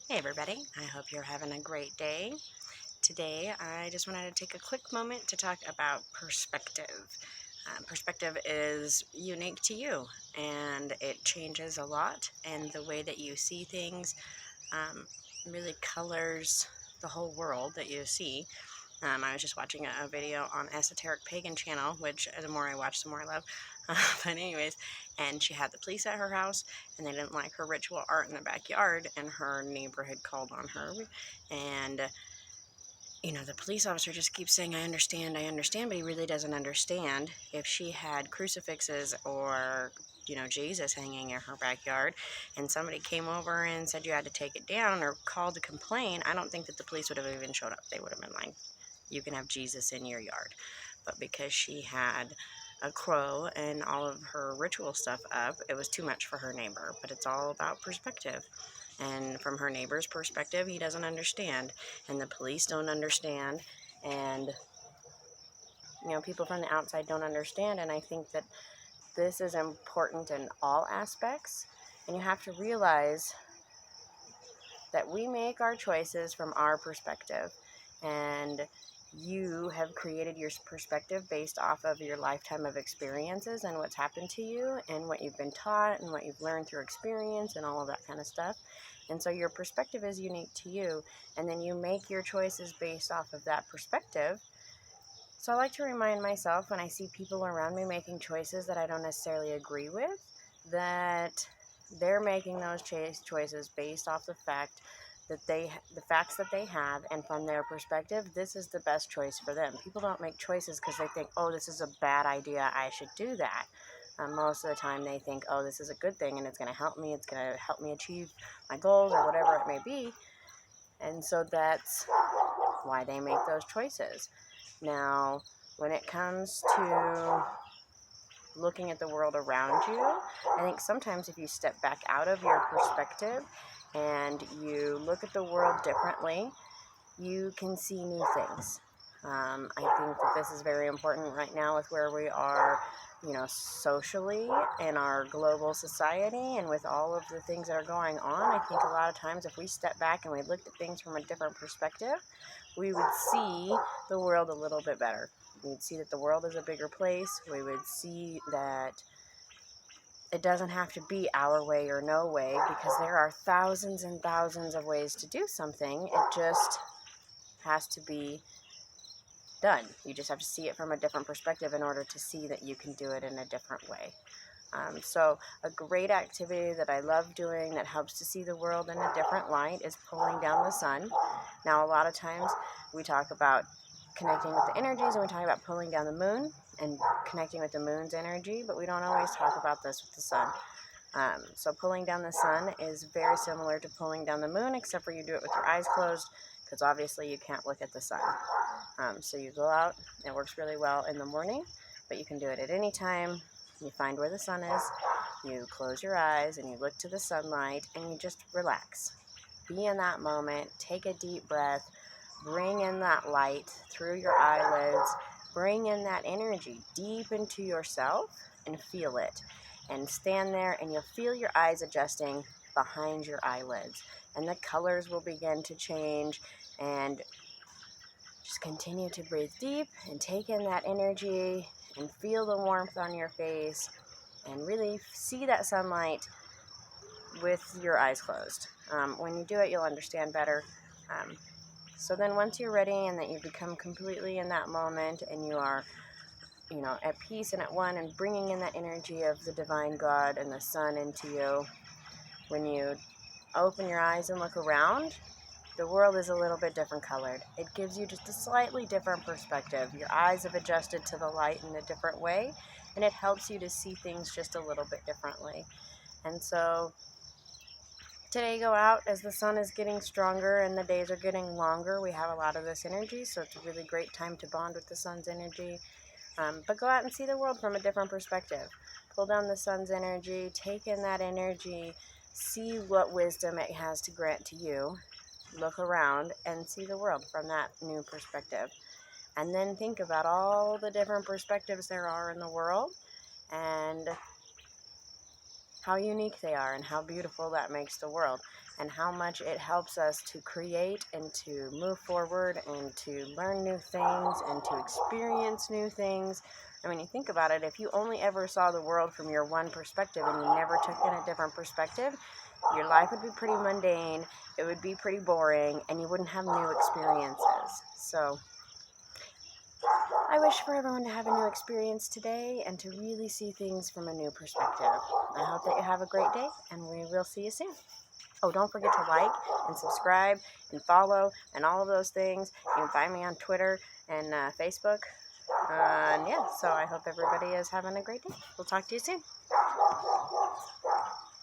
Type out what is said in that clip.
Hey everybody, I hope you're having a great day. Today I just wanted to take a quick moment to talk about perspective. Perspective is unique to you and it changes a lot, and the way that you see things um, really colors the whole world that you see. I was just watching a video on Esoteric Pagan channel, which the more I watch, the more I love. But anyways, and she had the police at her house, and they didn't like her ritual art in the backyard, and her neighbor had called on her. And, the police officer just keeps saying, I understand, but he really doesn't understand. If she had crucifixes or Jesus hanging in her backyard, and somebody came over and said you had to take it down or called to complain, I don't think that the police would have even showed up. They would have been like, you can have Jesus in your yard. But because she had a crow and all of her ritual stuff up, it was too much for her neighbor. But it's all about perspective. And from her neighbor's perspective, he doesn't understand. And the police don't understand. And, people from the outside don't understand. And I think that this is important in all aspects. And you have to realize that we make our choices from our perspective. And you have created your perspective based off of your lifetime of experiences and what's happened to you and what you've been taught and what you've learned through experience and all of that kind of stuff. And so your perspective is unique to you, and then you make your choices based off of that perspective. So I like to remind myself when I see people around me making choices that I don't necessarily agree with, that they're making those choices based off the facts that they have, and from their perspective, this is the best choice for them. People don't make choices because they think, oh, this is a bad idea, I should do that. Most of the time they think, oh, this is a good thing and it's going to help me, achieve my goals or whatever it may be. And so that's why they make those choices. Now, when it comes to looking at the world around you, I think sometimes if you step back out of your perspective and you look at the world differently, you can see new things. I think that this is very important right now with where we are, socially in our global society, and with all of the things that are going on. I think a lot of times if we step back and we looked at things from a different perspective, we would see the world a little bit better. We'd see that the world is a bigger place. We would see that it doesn't have to be our way or no way, because there are thousands and thousands of ways to do something. It just has to be done. You just have to see it from a different perspective in order to see that you can do it in a different way. So a great activity that I love doing that helps to see the world in a different light is pulling down the sun. Now, a lot of times we talk about connecting with the energies, and we talk about pulling down the moon and connecting with the moon's energy, but we don't always talk about this with the sun. So pulling down the sun is very similar to pulling down the moon, except for you do it with your eyes closed, because obviously you can't look at the sun. So you go out, it works really well in the morning, but you can do it at any time. You find where the sun is, you close your eyes, and you look to the sunlight, and you just relax. Be in that moment, take a deep breath, bring in that light through your eyelids, bring in that energy deep into yourself, and feel it. And stand there, and you'll feel your eyes adjusting behind your eyelids, and the colors will begin to change. And just continue to breathe deep and take in that energy and feel the warmth on your face, and really see that sunlight with your eyes closed. When you do it, you'll understand better. So then once you're ready and that you've become completely in that moment, and you are, at peace and at one, and bringing in that energy of the divine God and the sun into you, when you open your eyes and look around, the world is a little bit different colored. It gives you just a slightly different perspective. Your eyes have adjusted to the light in a different way, and it helps you to see things just a little bit differently. And so today, go out as the sun is getting stronger and the days are getting longer. We have a lot of this energy, so it's a really great time to bond with the sun's energy. But go out and see the world from a different perspective. Pull down the sun's energy, take in that energy, see what wisdom it has to grant to you. Look around and see the world from that new perspective. And then think about all the different perspectives there are in the world, and how unique they are, and how beautiful that makes the world. and how much it helps us to create and to move forward and to learn new things and to experience new things. I mean, you think about it, if you only ever saw the world from your one perspective and you never took in a different perspective, your life would be pretty mundane, it would be pretty boring, and you wouldn't have new experiences. So I wish for everyone to have a new experience today and to really see things from a new perspective. I hope that you have a great day, and we will see you soon. Oh, don't forget to like and subscribe and follow and all of those things. You can find me on Twitter and Facebook. And yeah, so I hope everybody is having a great day. We'll talk to you soon.